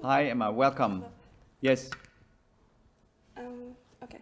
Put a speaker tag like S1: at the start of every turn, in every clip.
S1: Hi, Emma. Welcome. Yes.
S2: Okay.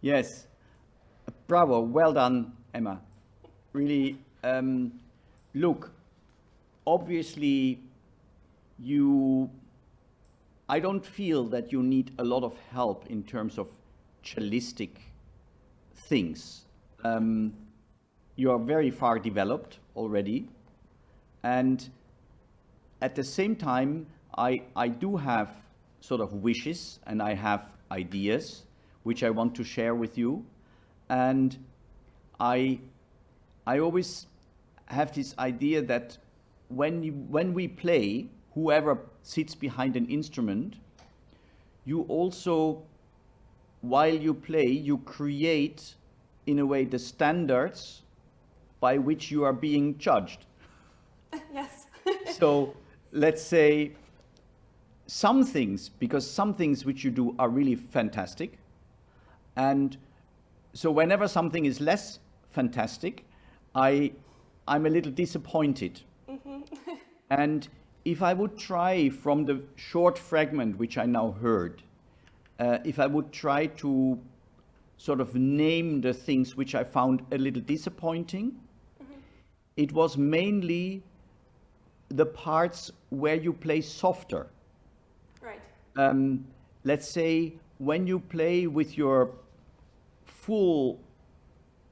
S1: Yes. Bravo. Well done, Emma. Really, look, obviously I don't feel that you need a lot of help in terms of cellistic things. You are very far developed already, and at the same time, I do have sort of wishes and I have ideas which I want to share with you, and I always have this idea that when we play, whoever sits behind an instrument, you also, while you play, you create, in a way, the standards by which you are being judged.
S2: Yes.
S1: So let's say some things, because some things which you do are really fantastic, and so whenever something is less fantastic, I'm a little disappointed.
S2: Mm-hmm.
S1: And if I would try from the short fragment which I now heard, if I would try to sort of name the things which I found a little disappointing, mm-hmm. It was mainly the parts where you play softer.
S2: Right.
S1: Let's say when you play with your full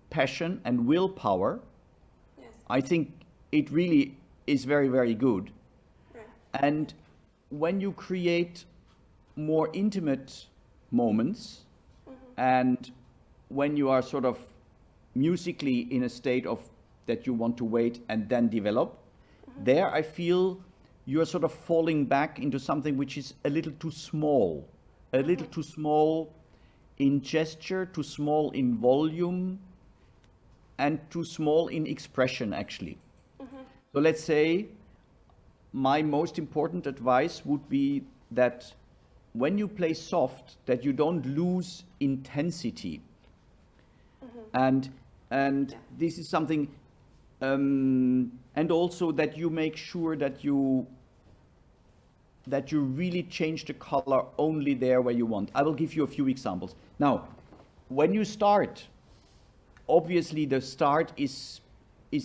S1: passion and willpower,
S2: Yes.
S1: I think it really is very, very good.
S2: Right.
S1: And when you create more intimate moments, mm-hmm. and when you are sort of musically in a state of that you want to wait and then develop, mm-hmm. there I feel you're sort of falling back into something which is a little too small, a little too small in gesture, too small in volume, and too small in expression, actually. So let's say my most important advice would be that when you play soft, that you don't lose intensity. And this is something, and also that you make sure that you really change the color only there where you want. I will give you a few examples. Now, when you start, obviously the start is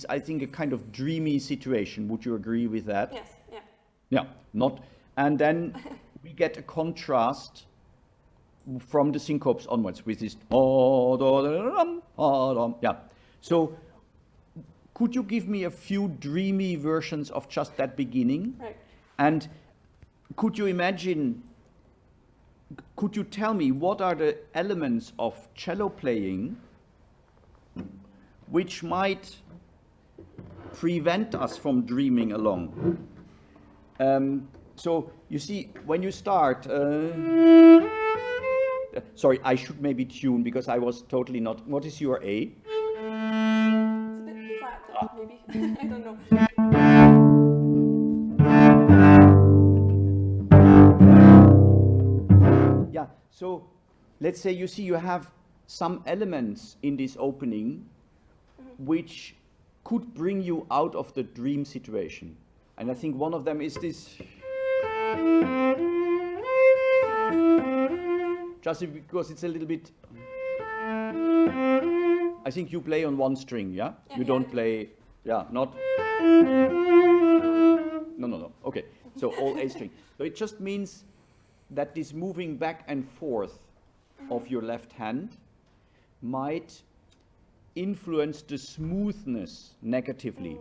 S1: I think a kind of dreamy situation. Would you agree with that?
S2: Yes, yeah.
S1: Yeah, and then we get a contrast from the syncopes onwards with this. Yeah. So could you give me a few dreamy versions of just that beginning?
S2: Right.
S1: And could you tell me what are the elements of cello playing which might prevent us from dreaming along? So you see, when you start, sorry, I should maybe tune because I was totally not. What is your A?
S2: It's a bit flat, maybe. I don't know.
S1: Yeah, so let's say you see you have some elements in this opening which could bring you out of the dream situation. And I think one of them is this. Just because it's a little bit. I think you play on one string, yeah? You don't play, yeah, not. No. Okay, so all A string. So it just means that this moving back and forth of your left hand might influence the smoothness negatively.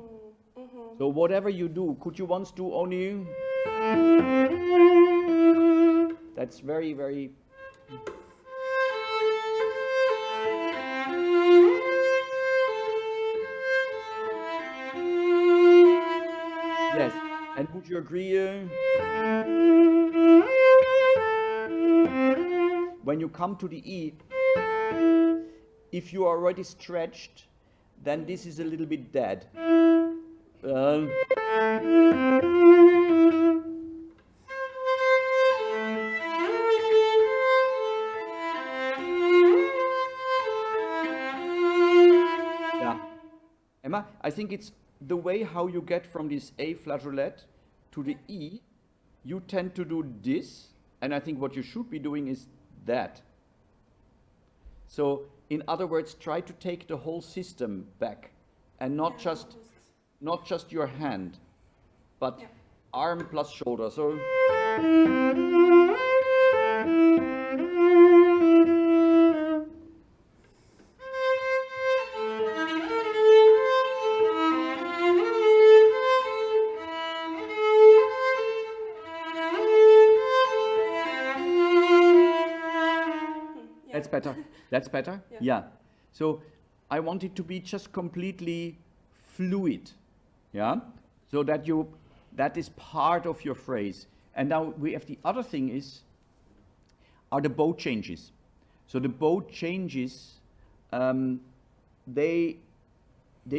S1: So whatever you do, could you once do only? That's very, very. Yes, and would you agree? When you come to the E, if you are already stretched, then this is a little bit dead. Yeah. Emma, I think it's the way how you get from this A flageolet to the E, you tend to do this, and I think what you should be doing is that. So, in other words, try to take the whole system back, and not just your hand, but arm plus shoulder. So. That's better? Yeah. So I want it to be just completely fluid. Yeah? So that is part of your phrase. And now we have the other thing are the bow changes. So the bow changes, they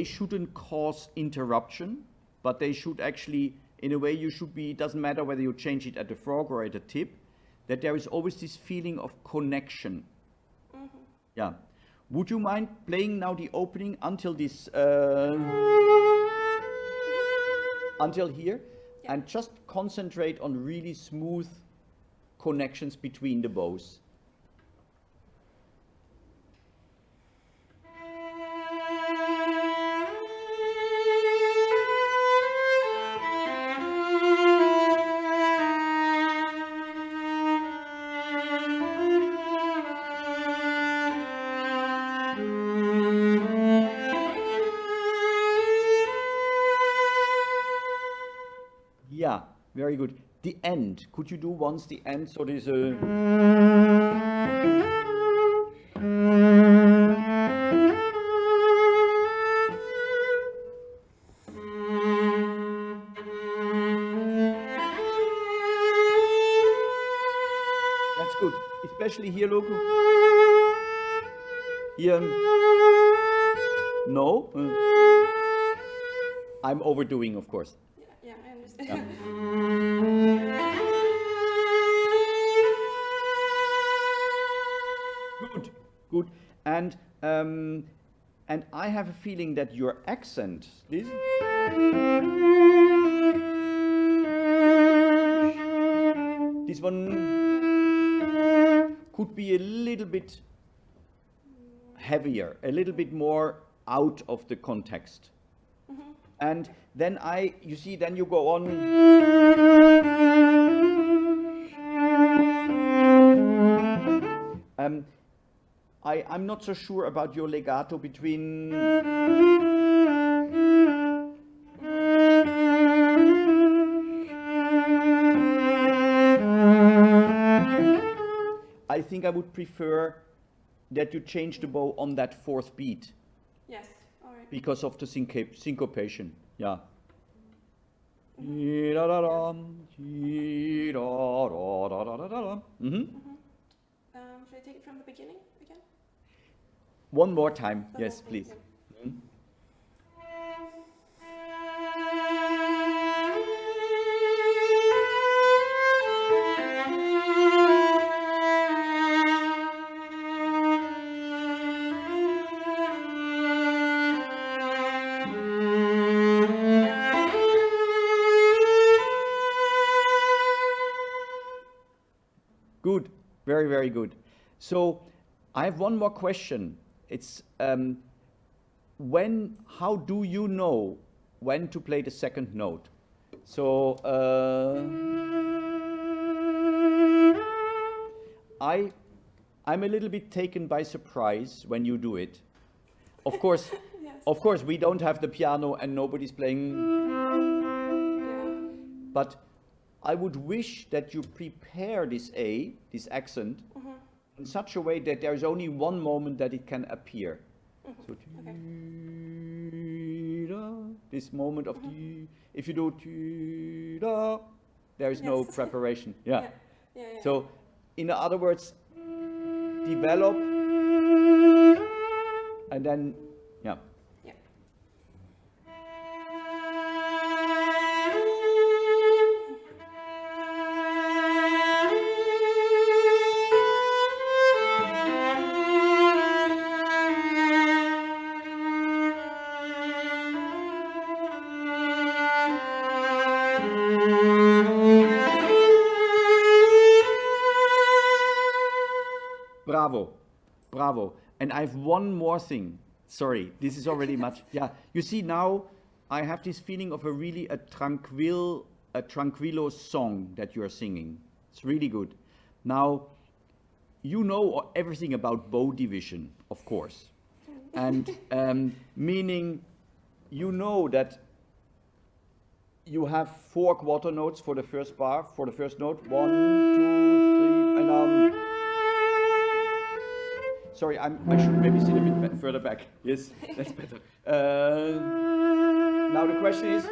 S1: shouldn't cause interruption, but they should actually, in a way it doesn't matter whether you change it at the frog or at the tip, that there is always this feeling of connection. Yeah. Would you mind playing now the opening until this, until here? Yeah. And just concentrate on really smooth connections between the bows. Yeah, very good. The end. Could you do once the end? So there's a. especially here, look. Here. No. I'm overdoing, of course.
S2: Yeah, I understand.
S1: Good, good. And I have a feeling that your accent, this one could be a little bit heavier, a little bit more out of the context. And then you see, then you go on. I'm not so sure about your legato between. I think I would prefer that you change the bow on that fourth beat.
S2: Yes, all right.
S1: Because of the syncopation, yeah.
S2: Should I take it from the beginning again?
S1: One more time,
S2: The
S1: yes,
S2: whole thing,
S1: please.
S2: yeah.
S1: Good, very, very good. So I have one more question. It's how do you know when to play the second note? So I'm a little bit taken by surprise when you do it. Of course,
S2: Yes.
S1: of course, we don't have the piano and nobody's playing.
S2: Yeah.
S1: But I would wish that you prepare this accent, in such a way that there's only one moment that it can appear. So
S2: Okay.
S1: this moment of if you do there is no
S2: Yes.
S1: preparation. Yeah.
S2: Yeah.
S1: So in other words, develop and then yeah.
S2: Yeah.
S1: Bravo, bravo. And I have one more thing. Sorry, this is already much. Yeah, you see now I have this feeling of a tranquilo song that you are singing. It's really good. Now, you know everything about bow division, of course. And meaning you know that you have 4 quarter notes for the first bar, for the first note. 1, 2, 3, and sorry, I should maybe sit a bit further back. Yes, that's better. Now the question is.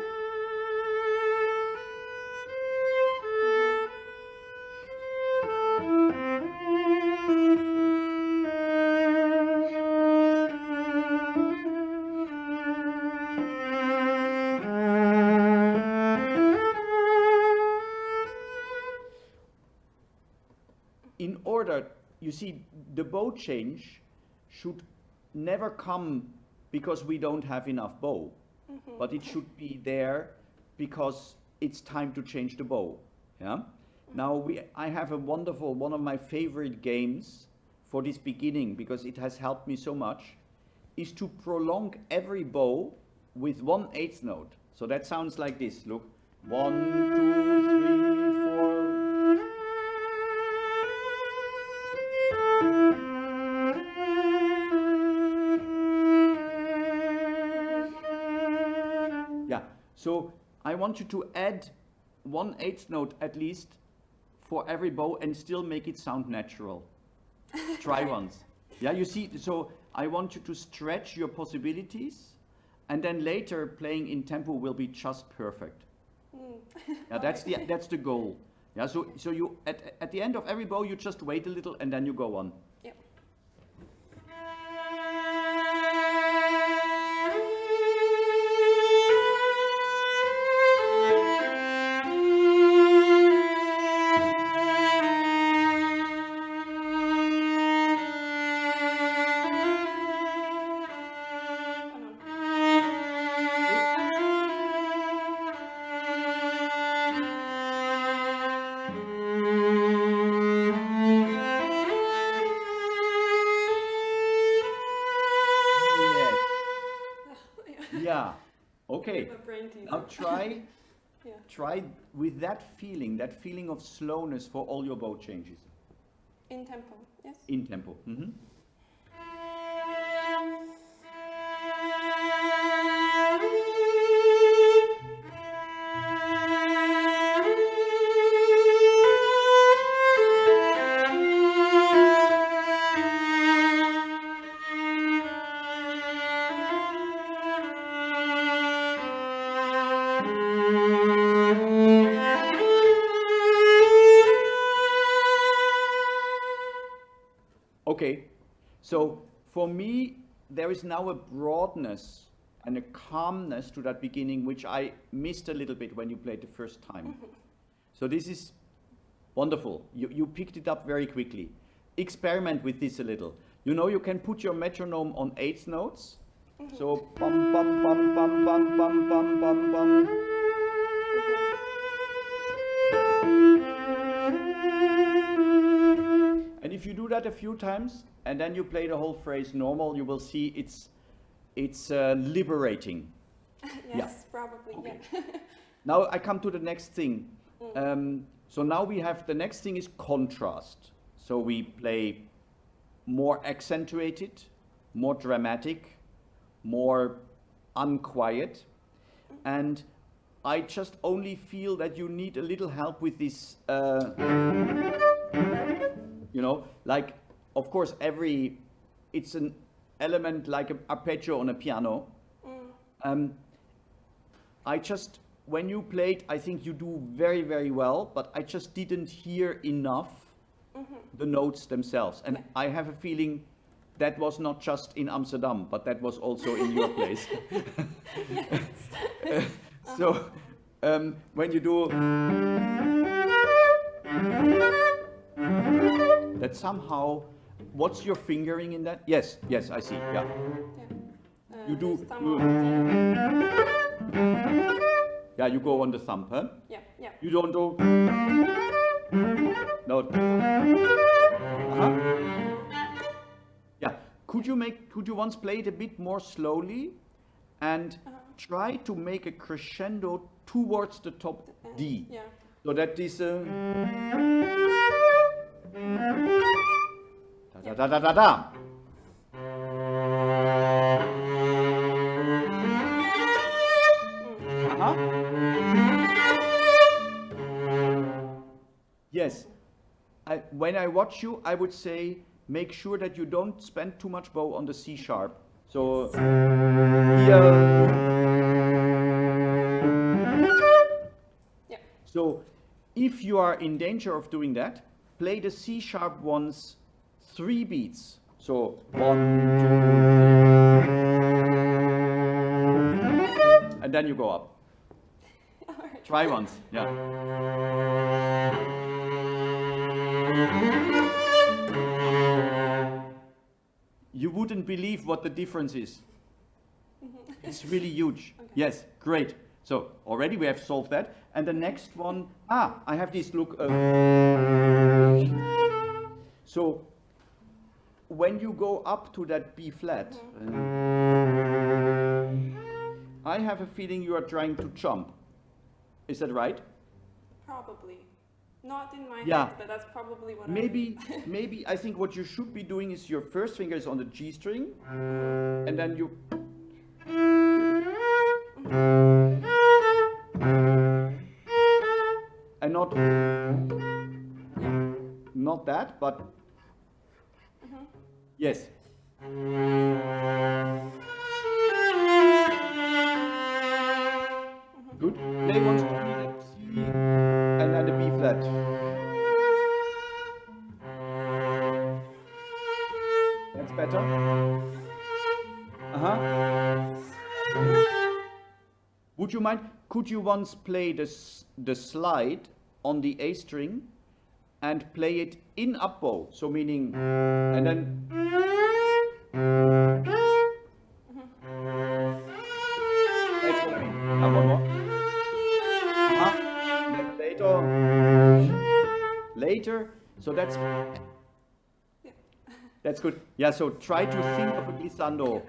S1: In order, you see, the bow change should never come because we don't have enough bow, but it should be there because it's time to change the bow. Yeah. Now I have a wonderful, one of my favorite games for this beginning, because it has helped me so much, is to prolong every bow with 1/8 note. So that sounds like this. Look, 1, 2, 3, 4. Yeah, so I want you to add 1/8 note at least for every bow and still make it sound natural. Try once. Yeah, you see, so I want you to stretch your possibilities, and then later playing in tempo will be just perfect. Yeah, that's the goal. Yeah, so you at the end of every bow you just wait a little and then you go on.
S2: Yep.
S1: Yeah. Okay.
S2: My brain teaser.
S1: Now try
S2: Yeah.
S1: try with that feeling of slowness for all your bow changes.
S2: In tempo, yes?
S1: In tempo. Mm-hmm. Okay, so for me, there is now a broadness and a calmness to that beginning, which I missed a little bit when you played the first time. So this is wonderful. You picked it up very quickly. Experiment with this a little. You know, you can put your metronome on 8th notes. So bum bum bum bum bum bum bum bum bum. And if you do that a few times and then you play the whole phrase normal, you will see it's liberating.
S2: Yes,
S1: Yeah.
S2: probably,
S1: Okay.
S2: yeah.
S1: Now I come to the next thing. So now we have, the next thing is contrast. So we play more accentuated, more dramatic, more unquiet. And I just only feel that you need a little help with this, you know, like, of course, it's an element like an arpeggio on a piano. When you played, I think you do very, very well, but I just didn't hear enough the notes themselves. And I have a feeling that was not just in Amsterdam, but that was also in your place. So when you do that somehow, what's your fingering in that? Yes, I see, yeah. You do,
S2: there's some
S1: yeah, you go on the thumb, huh?
S2: yeah.
S1: You don't do, no. Yeah, could you once play it a bit more slowly and try to make a crescendo towards the top D?
S2: Yeah.
S1: So that this, da da da da da. Yes. When I watch you, I would say make sure that you don't spend too much bow on the C sharp. So here.
S2: Yeah.
S1: So if you are in danger of doing that, play the C sharp ones 3 beats. So 1, 2, 3. And then you go up.
S2: Alright.
S1: Try once, yeah. You wouldn't believe what the difference is. It's really huge.
S2: Okay.
S1: Yes, great. So already we have solved that. And the next one, I have this look. So when you go up to that B flat, I have a feeling you are trying to jump. Is that right?
S2: Probably. Not in my
S1: Yeah.
S2: head, but that's probably what
S1: Maybe I think what you should be doing is your first finger is on the G string, and then you. And not that, but yes. Good. Play once, and then the B flat. Would you mind, could you once play the slide on the A string and play it in up bow? So meaning, and then. That's what I mean. Now one more. Then later. So that's good. Yeah. So try to think of a glissando.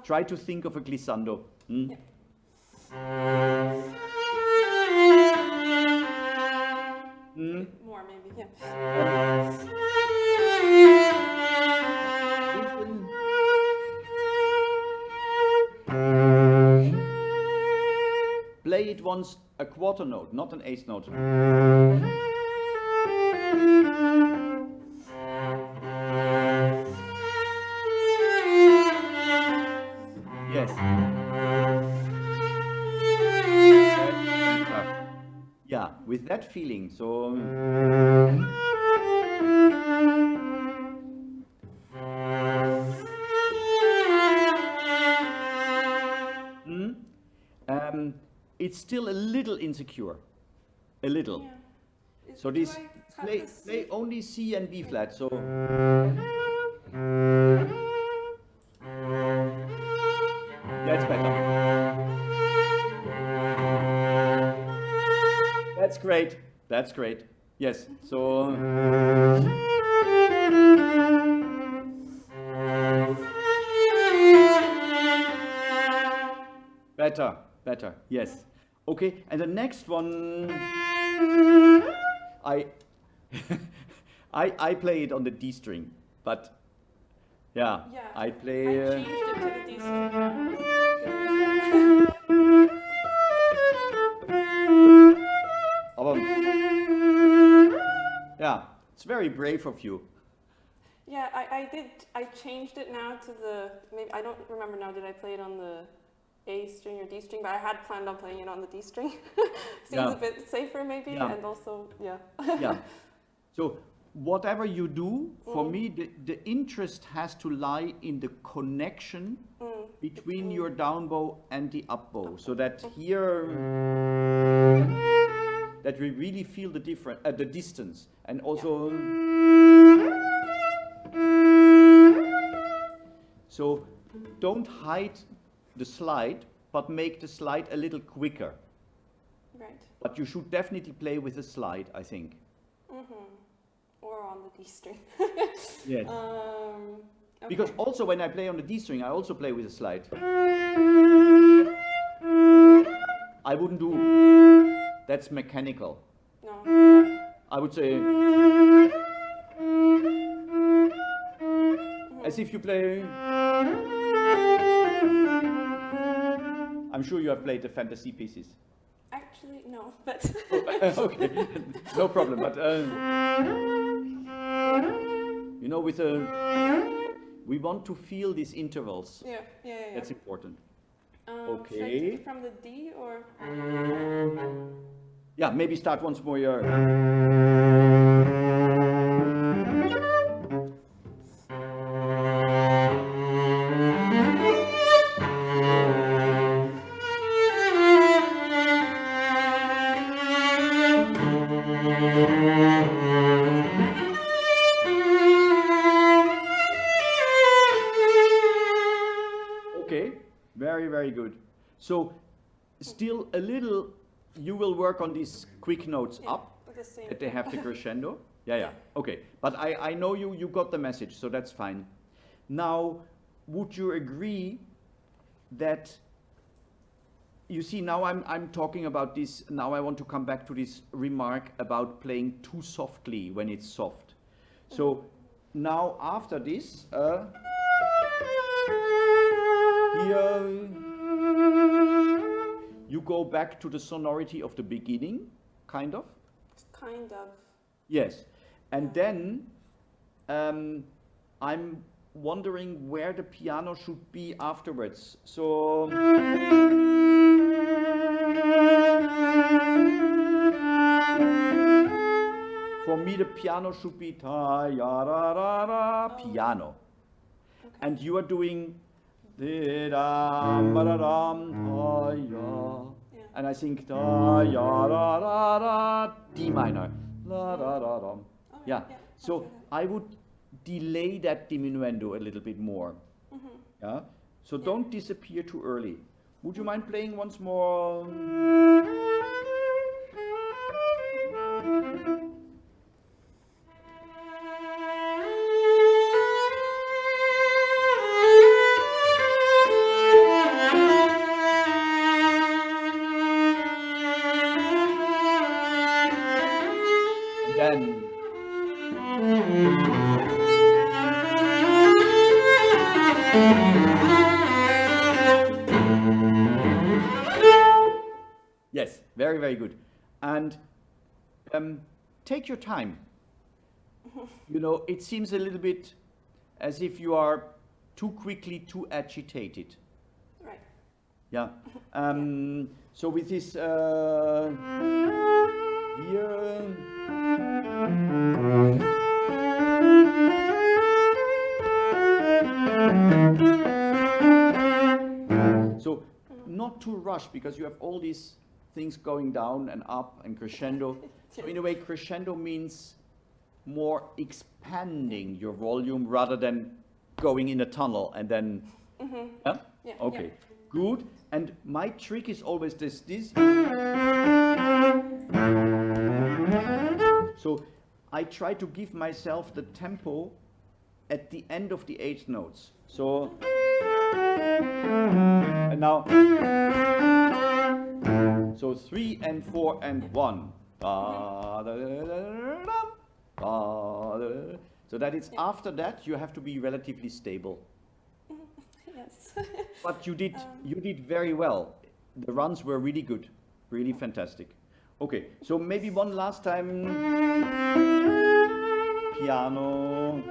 S1: Try to think of a glissando. Hmm?
S2: Yeah. More maybe, yeah.
S1: Play it once a quarter note, not an eighth note. Yes. Yeah, with that feeling, so. It's still a little insecure, a little.
S2: Yeah.
S1: So this play only C and B flat. So. That's better. That's great. That's great. Yes. So. Better. Yes. Okay. And the next one, I play it on the D string, but yeah. I play.
S2: I changed it to the D string.
S1: Yeah, it's very brave of you.
S2: Yeah, I did. I changed it now to the. Maybe I don't remember now. Did I play it on the A string or D string? But I had planned on playing it on the D string. Seems a bit safer, maybe, and also, yeah.
S1: Yeah. So whatever you do, for me, the interest has to lie in the connection between your down bow and the up bow, so that here that we really feel the difference, the distance, and also. So don't hide the slide, but make the slide a little quicker.
S2: Right.
S1: But you should definitely play with a slide, I think.
S2: Or on the D string.
S1: Yes.
S2: Okay.
S1: Because also when I play on the D string, I also play with a slide. I wouldn't do. That's mechanical.
S2: No.
S1: I would say. As if you play. I'm sure you have played the fantasy pieces.
S2: Actually, no, but.
S1: Okay, no problem. But you know, with we want to feel these intervals.
S2: Yeah.
S1: That's important.
S2: Should I take it from the D or?
S1: Yeah, maybe start once more. Okay, very good. So still a little, you will work on these quick notes up, that they have the crescendo. Yeah. Okay, but I know you got the message, so that's fine. Now, would you agree that, you see, now I'm talking about this, now I want to come back to this remark about playing too softly when it's soft. So now after this, here you go back to the sonority of the beginning, kind of.
S2: Kind of.
S1: Yes, and then I'm wondering where the piano should be afterwards. So for me the piano should be piano, and you are doing. and I think da, ya, da, da, da, D minor, la, da, da, da. Yeah. So I would delay that diminuendo a little bit more. Yeah. So don't disappear too early. Would you mind playing once more? Yes, very, very good. And take your time. You know, it seems a little bit as if you are too quickly, too agitated.
S2: Right.
S1: Yeah. So with this here. So not to rush, because you have all these things going down and up and crescendo. So in a way, crescendo means more expanding your volume rather than going in a tunnel and then. Yeah?
S2: Yeah,
S1: okay, good. And my trick is always this. So I try to give myself the tempo at the end of the 8 notes. So, and now, so 3 and 4 and 1. So that it's after that you have to be relatively stable.
S2: Yes.
S1: But you did very well. The runs were really good, really fantastic. Okay, so maybe one last time. Piano.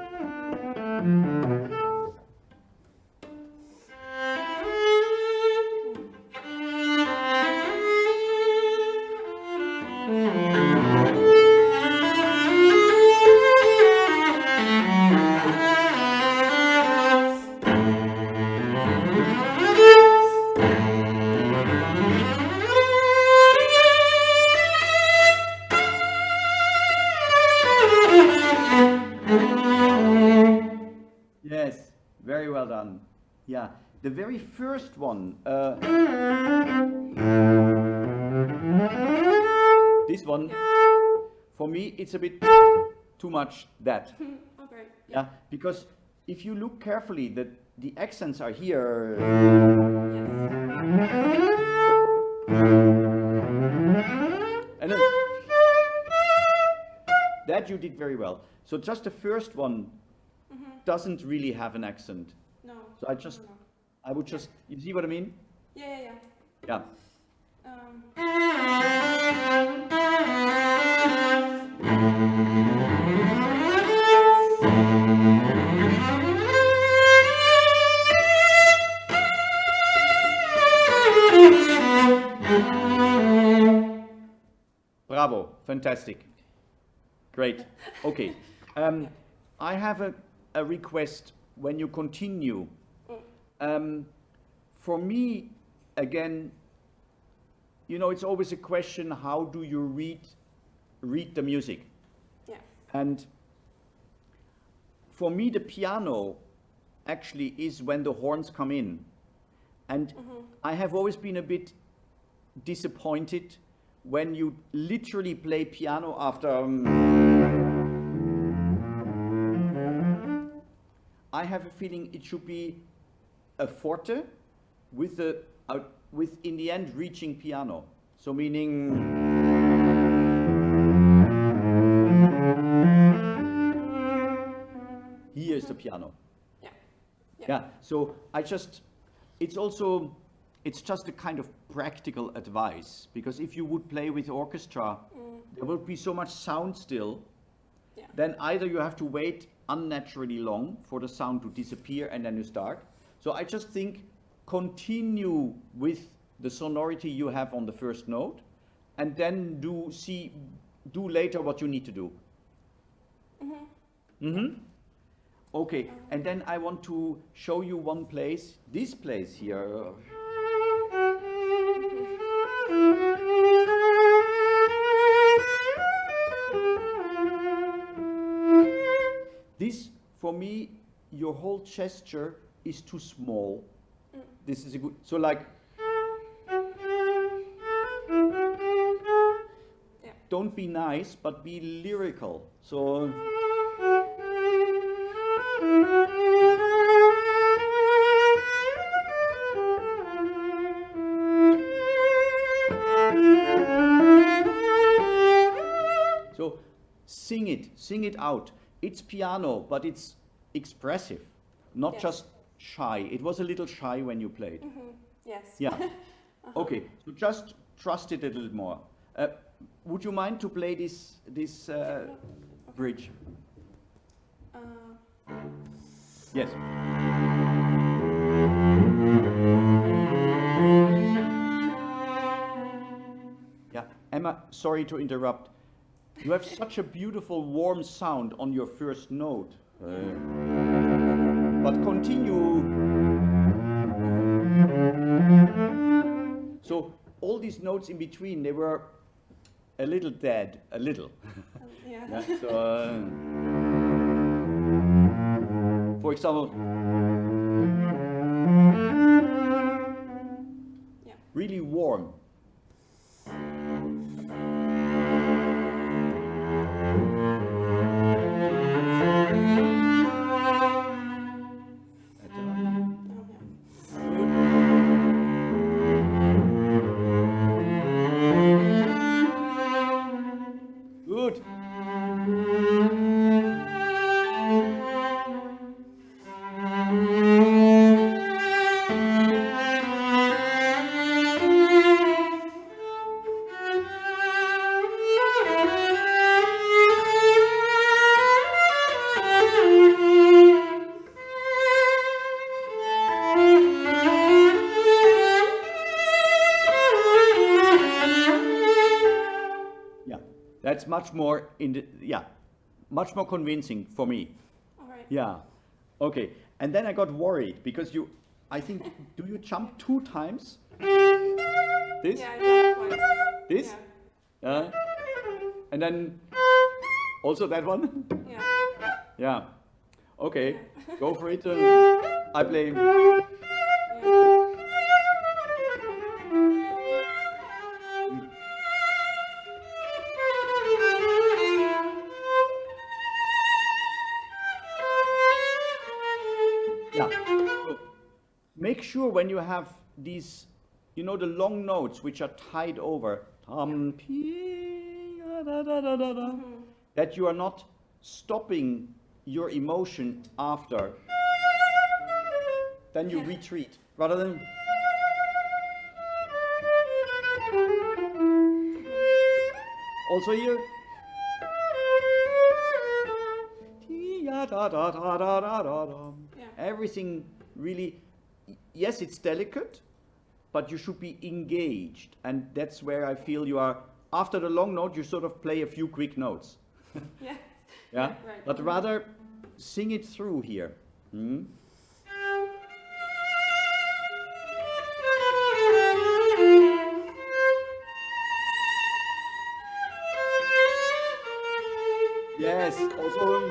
S1: Yes, very well done. Yeah, the very first one. This one, for me, it's a bit too much that.
S2: Okay.
S1: Yeah, because if you look carefully, the accents are here. And then, that you did very well. So just the first one doesn't really have an accent.
S2: No.
S1: So I would just, you see what I mean?
S2: Yeah.
S1: Yeah. Bravo, fantastic. Great. Okay. I have a request when you continue. For me, again, you know, it's always a question, how do you read the music?
S2: Yeah.
S1: And for me, the piano actually is when the horns come in. And I have always been a bit disappointed when you literally play piano after I have a feeling it should be a forte with in the end reaching piano. So meaning here is the piano. Yeah. So it's just a kind of practical advice, because if you would play with orchestra, there would be so much sound still. Yeah. Then either you have to wait unnaturally long for the sound to disappear and then you start. So I just think continue with the sonority you have on the first note, and then do later what you need to do. Okay, and then I want to show you one place, this place here. your whole gesture is too small. This is a good, so like, don't be nice, but be lyrical. So, sing it out. It's piano, but it's expressive, not just shy. It was a little shy when you played.
S2: Yes.
S1: Yeah. Okay, so just trust it a little more. Would you mind to play this bridge? Yes. Yeah, Emma, sorry to interrupt. You have such a beautiful warm sound on your first note. But continue. So all these notes in between, they were a little dead, a little.
S2: Yeah.
S1: So, for example, really warm. Good. That's much more much more convincing for me.
S2: All right.
S1: Yeah. Okay. And then I got worried because I think, do you jump 2 times? This?
S2: Yeah, I did it twice.
S1: This?
S2: Yeah.
S1: And then also that one?
S2: Yeah.
S1: Yeah. Okay. Go for it. I play. Make sure when you have these, the long notes which are tied over, that you are not stopping your emotion after. Then you retreat, rather than. Also here. Everything really. Yes, it's delicate, but you should be engaged. And that's where I feel you are. After the long note, you sort of play a few quick notes.
S2: Yes.
S1: Yeah?
S2: Right.
S1: But rather sing it through here. Yes, also.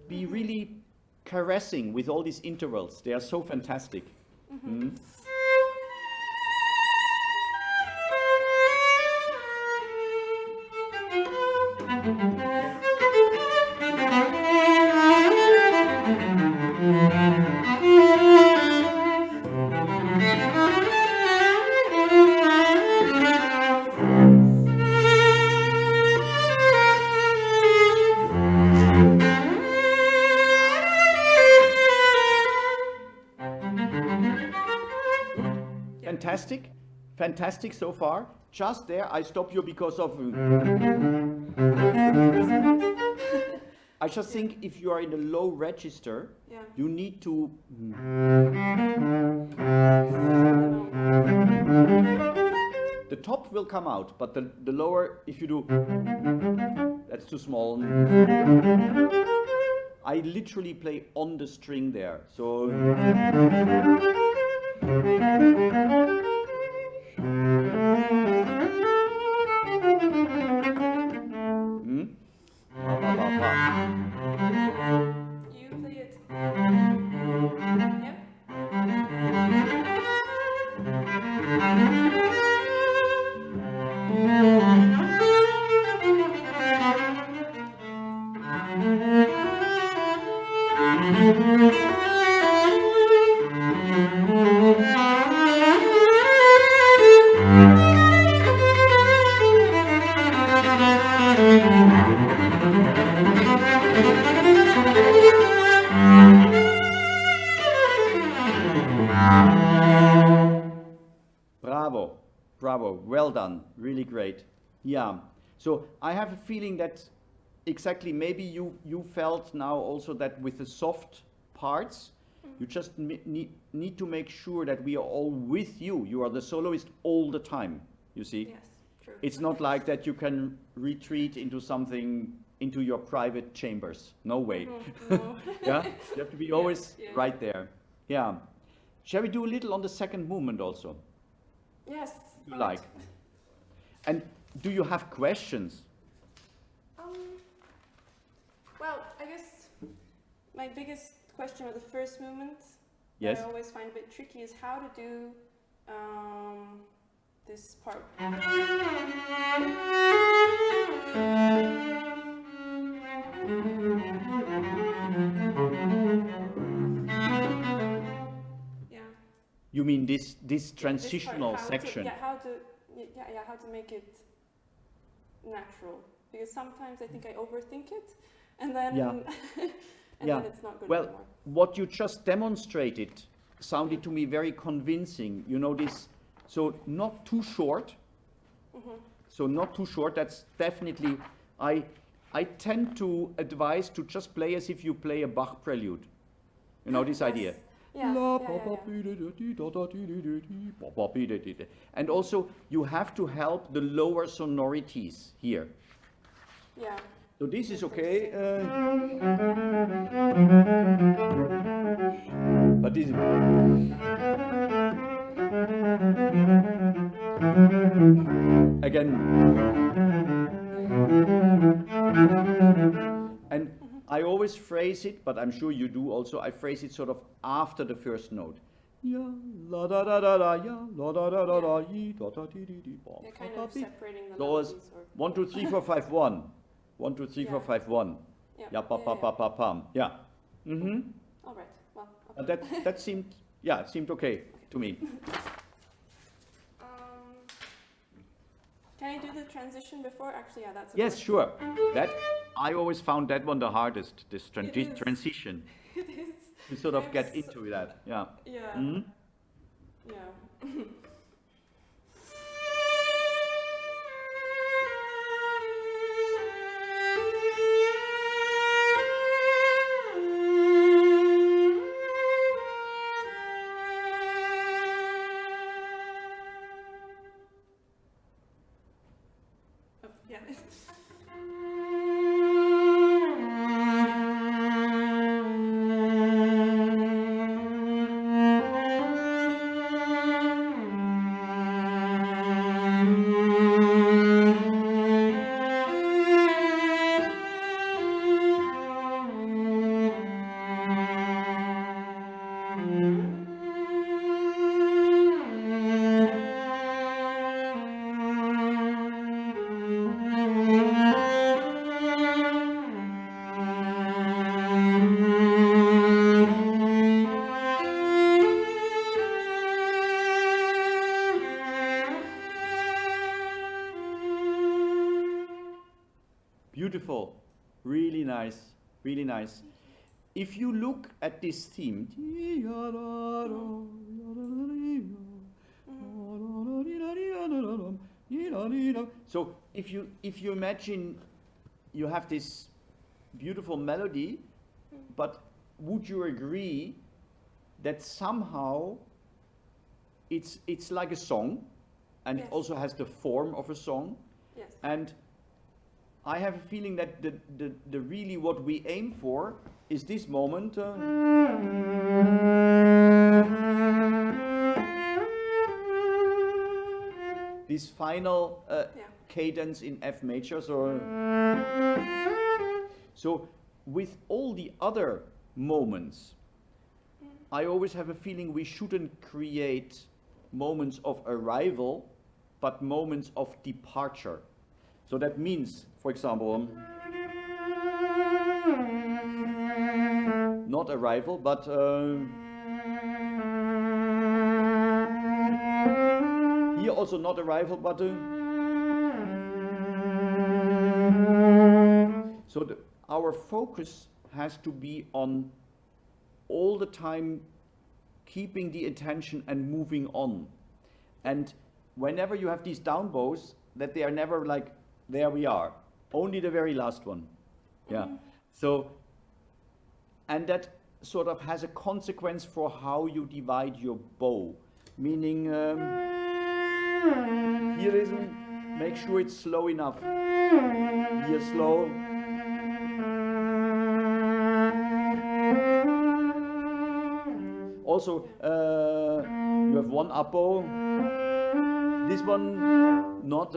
S1: Be really caressing with all these intervals. They are so fantastic. Fantastic so far. Just there, I stop you because of. I just think if you are in a low register, you need to. The top will come out, but the lower, if you do, that's too small. I literally play on the string there, so. Bravo, well done, really great. Yeah, so I have a feeling that exactly maybe you felt now also that with the soft parts, you just need to make sure that we are all with you. You are the soloist all the time, you see?
S2: Yes, true.
S1: It's not like that you can retreat into something, into your private chambers. No way.
S2: No.
S1: Yeah, you have to be always
S2: yeah.
S1: right there. Yeah. Shall we do a little on the second movement also?
S2: Yes.
S1: You like? And do you have questions?
S2: Well, I guess my biggest question of the first movement
S1: Yes.
S2: that I always find a bit tricky is how to do this part. Yeah.
S1: You mean this transitional
S2: This part,
S1: section?
S2: how to make it natural, because sometimes I think I overthink it, and then then it's not good anymore.
S1: What you just demonstrated sounded to me very convincing. You know this, so not too short. So not too short. That's definitely. I tend to advise to just play as if you play a Bach prelude. You know this idea.
S2: Yeah.
S1: And also you have to help the lower sonorities here.
S2: Yeah.
S1: So this is okay. But this is again. And I always phrase it, but I'm sure you do also, I phrase it sort of after the first note. Yeah, la da da da da, yeah, la da da da da, yi da da di di di.
S2: They're kind of separating the
S1: So
S2: melodies.
S1: it's 1, 2, 3, 4, 5, 1. 1, 2, 3, 4, 5, 1. Yeah, pa pa pa pa pam. Yeah. Mm-hmm.
S2: All right. Well. Okay.
S1: That seemed, yeah, it seemed okay to me.
S2: Can I do the transition before? Actually, yeah, that's okay.
S1: Yes, sure. That I always found that one the hardest. This
S2: It is.
S1: transition.
S2: It is.
S1: You sort of
S2: I'm
S1: get into that. Yeah.
S2: Yeah.
S1: Mhm.
S2: Yeah. Oh, yeah.
S1: Beautiful. Really nice. Really nice. If you look at this theme, so if you imagine you have this beautiful melody, but would you agree that somehow it's like a song, and
S2: Yes.
S1: it also has the form of a song?
S2: Yes.
S1: And I have a feeling that the really what we aim for is this moment. This final cadence in F major. So with all the other moments, I always have a feeling we shouldn't create moments of arrival, but moments of departure. So that means, for example, not arrival, but here also not arrival, but so our focus has to be on all the time keeping the attention and moving on. And whenever you have these down bows, that they are never like, there we are, only the very last one. Yeah. So, and that sort of has a consequence for how you divide your bow. Meaning, here isn't, make sure it's slow enough. Here slow. Also, you have one up bow. This one, not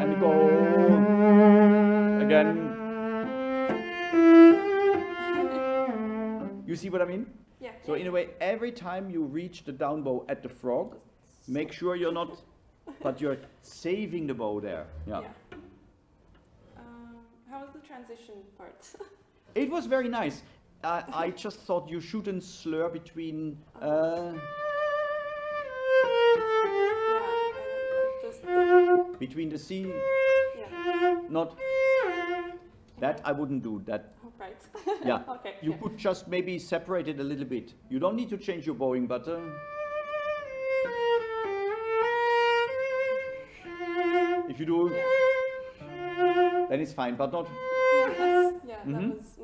S1: and go again. You see what I mean?
S2: Yeah.
S1: So in a way, every time you reach the down bow at the frog, make sure you're not, but you're saving the bow there. Yeah.
S2: How was the transition part?
S1: It was very nice. I just thought you shouldn't slur between. Between the C.
S2: Yeah.
S1: Not. That I wouldn't do. That.
S2: Right.
S1: Yeah.
S2: Okay.
S1: You could just maybe separate it a little bit. You don't need to change your bowing, but. If you do, then it's fine, but not.
S2: Yeah, that was.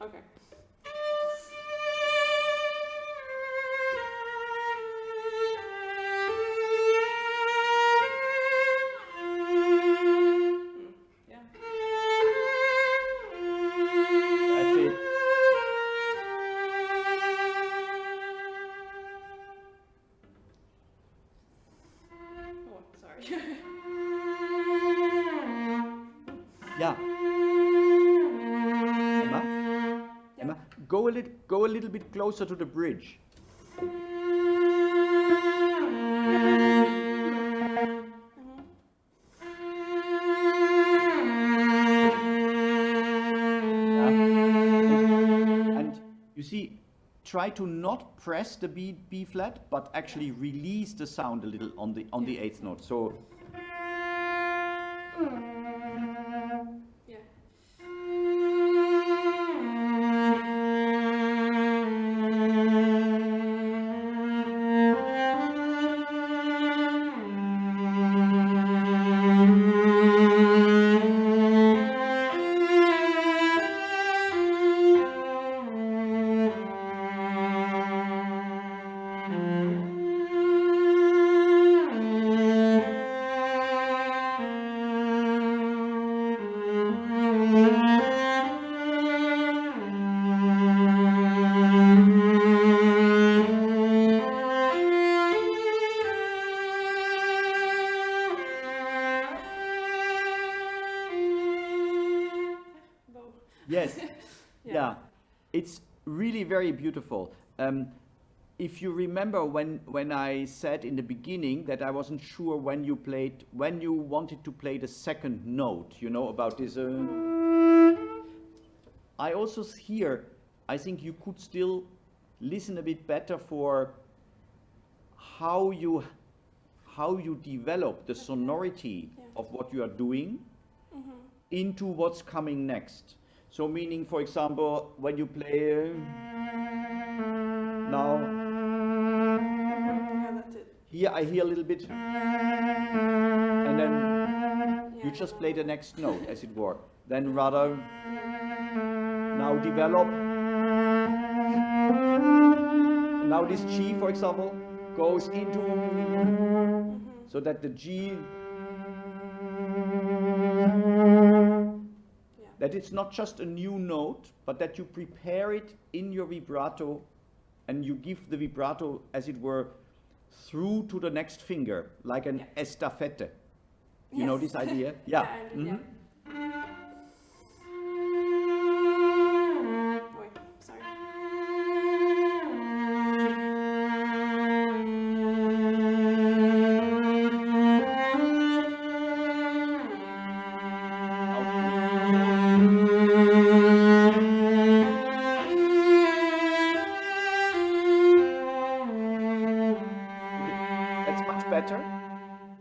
S2: Okay. Yeah.
S1: That's it.
S2: Oh, sorry.
S1: Yeah. Emma, go a little bit closer to the bridge. And you see, try to not press the B flat, but actually release the sound a little on the eighth note. So. Yes, yeah, it's really very beautiful. If you remember when I said in the beginning that I wasn't sure when you wanted to play the second note, you know, about this. I also I think you could still listen a bit better for how you develop the sonority of what you are doing into what's coming next. So meaning, for example, when you play now, here I hear a little bit, and then you just play the next note, as it were. Then rather, now develop. Now this G, for example, goes into, so that the G, that it's not just a new note, but that you prepare it in your vibrato and you give the vibrato, as it were, through to the next finger, like an estafette. You know this idea? Yeah.
S2: Wait, sorry.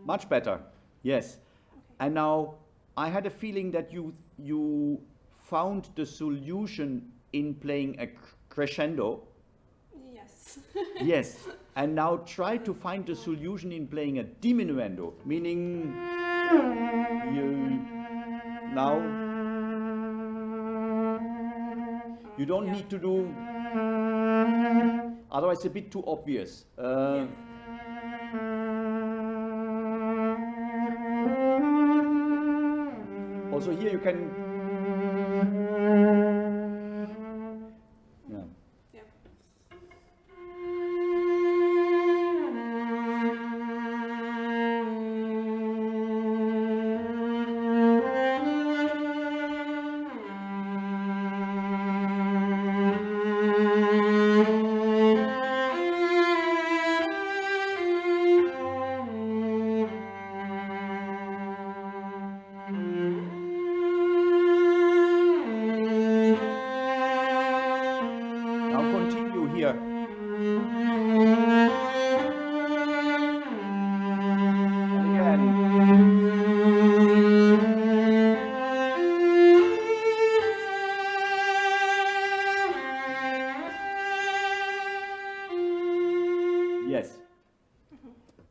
S2: Much better, yes. Okay. And now I had a feeling that you found the solution in playing a crescendo. Yes.
S1: Yes, and now try to find the solution in playing a diminuendo, meaning now you don't need to do, otherwise it's a bit too obvious. Also here you can,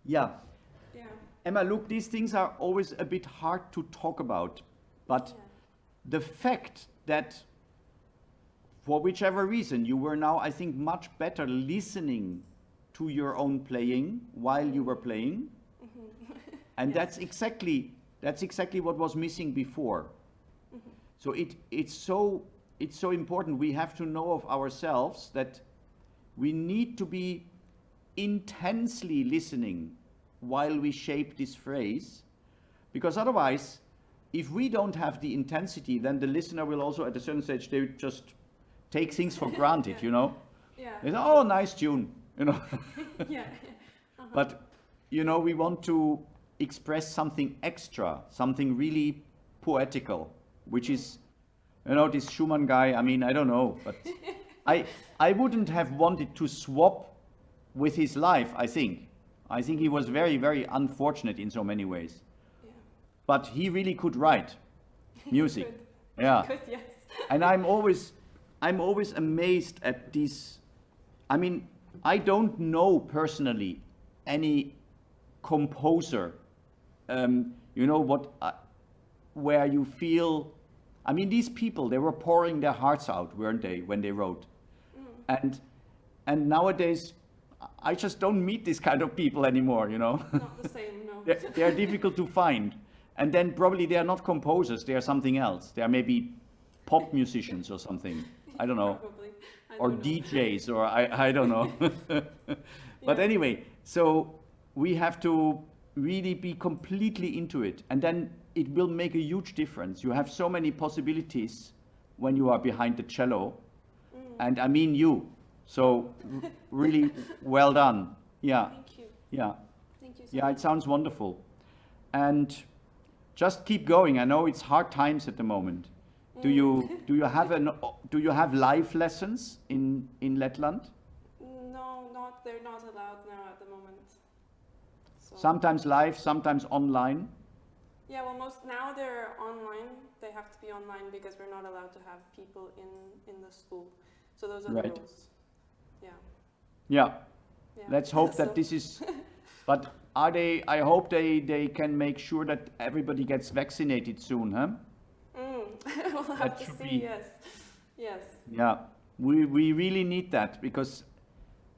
S1: yeah. Yeah. Emma, look, these things are always a bit hard to talk about, but the fact that for whichever reason you were now, I think, much better listening to your own playing while you were playing, and that's exactly what was missing before. So it's so important. We have to know of ourselves that we need to be intensely listening while we shape this phrase, because otherwise, if we don't have the intensity, then the listener will also at a certain stage, they just take things for granted, you know? They say, oh, nice tune, you know? But, you know, we want to express something extra, something really poetical, which is, you know, this Schumann guy, I mean, I don't know, but I wouldn't have wanted to swap with his life, I think. I think he was very, very unfortunate in so many ways. But he really could write music.
S2: He could, yes.
S1: And I'm always amazed at these. I mean, I don't know personally any composer, you know, where you feel, I mean, these people, they were pouring their hearts out, weren't they, when they wrote? And nowadays, I just don't meet this kind of people anymore, you know?
S2: Not the same, no.
S1: They're difficult to find. And then probably they are not composers, they are something else. They are maybe pop musicians or something. I don't know.
S2: Probably.
S1: Or DJs, or I don't know. But anyway, so we have to really be completely into it. And then it will make a huge difference. You have so many possibilities when you are behind the cello. And I mean you. So really well done. Yeah.
S2: Thank you.
S1: Yeah.
S2: Thank you so
S1: Yeah,
S2: much.
S1: it sounds wonderful. And just keep going. I know it's hard times at the moment. Do you have live lessons in Letland?
S2: No, they're not allowed now at the moment. So.
S1: Sometimes live, sometimes online.
S2: Yeah, well, now they're online. They have to be online because we're not allowed to have people in the school. So those are the rules. Yeah. Let's hope that this is. But I hope they can make sure that everybody gets vaccinated soon, huh? We'll have to see. Yes.
S1: Yeah, we really need that because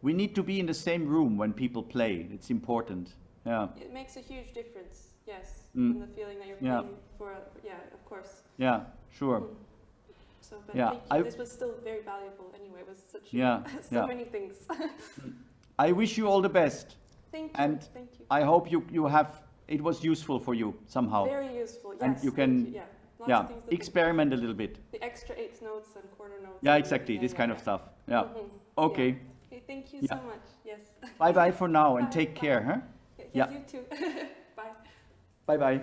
S1: we need to be in the same room when people play. It's important. Yeah.
S2: It makes a huge difference. Yes, in the feeling that you're playing for. Yeah, of course.
S1: Yeah, sure.
S2: So, but thank you. This was still very valuable anyway. It was such so many things.
S1: I wish you all the best.
S2: Thank you.
S1: And
S2: thank you.
S1: I hope it was useful for you somehow.
S2: Very useful. Yes.
S1: And you can experiment a little bit.
S2: The extra eighth notes and quarter notes.
S1: Yeah, exactly. This kind of stuff. Yeah. Okay.
S2: Okay. Thank you so much. Yes.
S1: Bye bye for now and take care, huh?
S2: Yeah. You too. Bye.
S1: Bye bye.